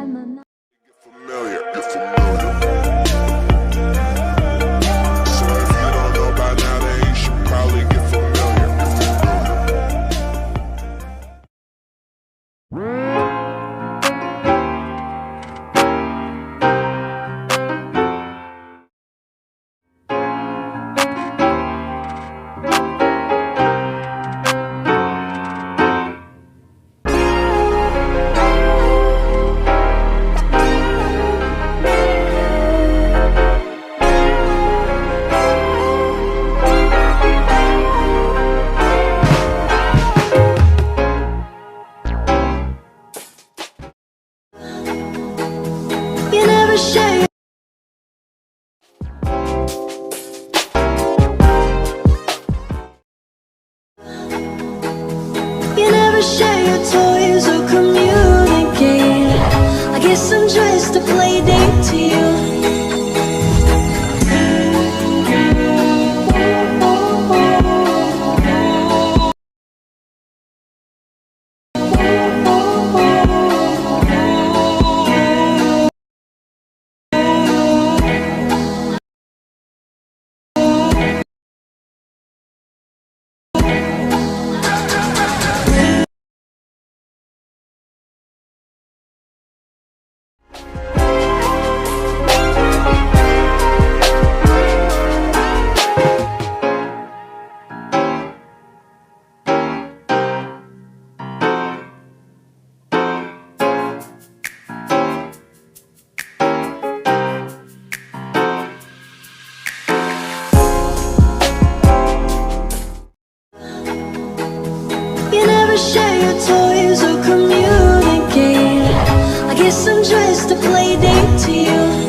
Familiar, you're familiar. So if you don't know by now, then you should probably get familiar. You never share your You never share your toys or communicate. I guess I'm just a play date to you. You never share your toys or communicate. I guess I'm just a play date to you.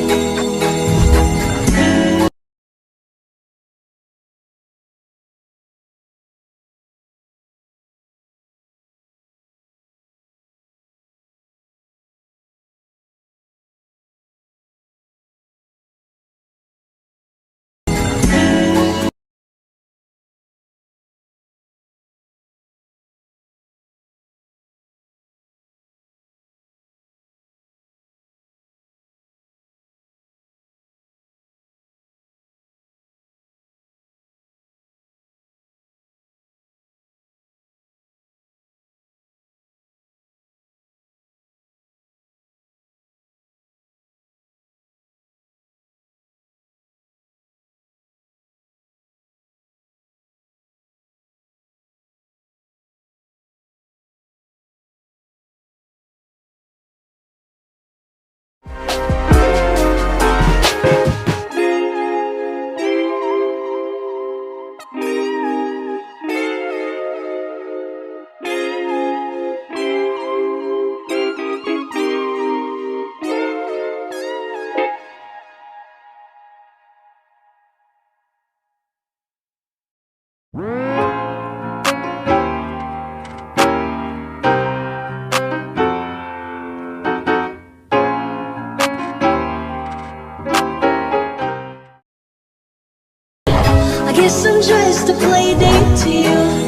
I guess I'm just a play date to you.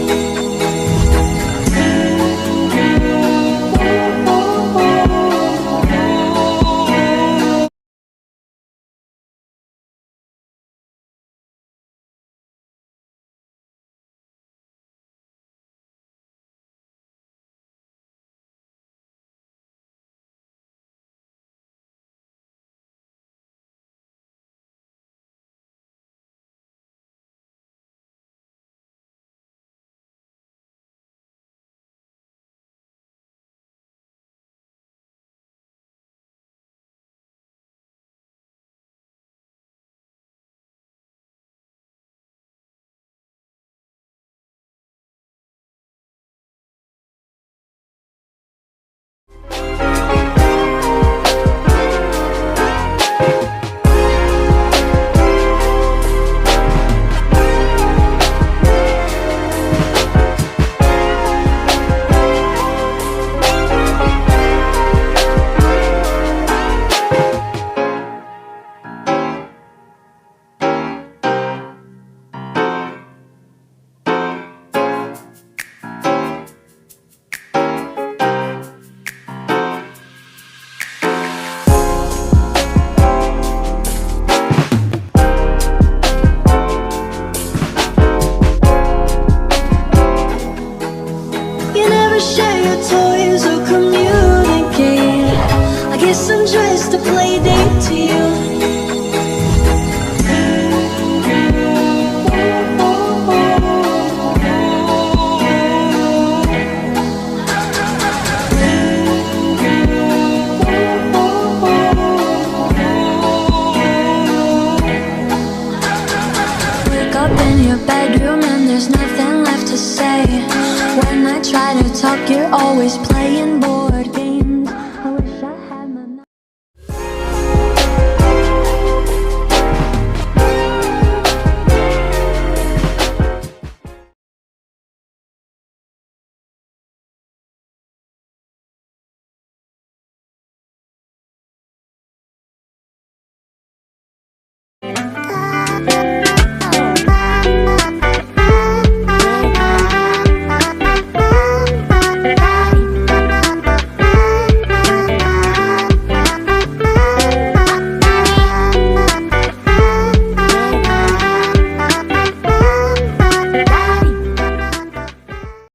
I'm just a play date to you. Wake up in your bedroom and there's nothing left to say. When I try to talk, you're always playing bored.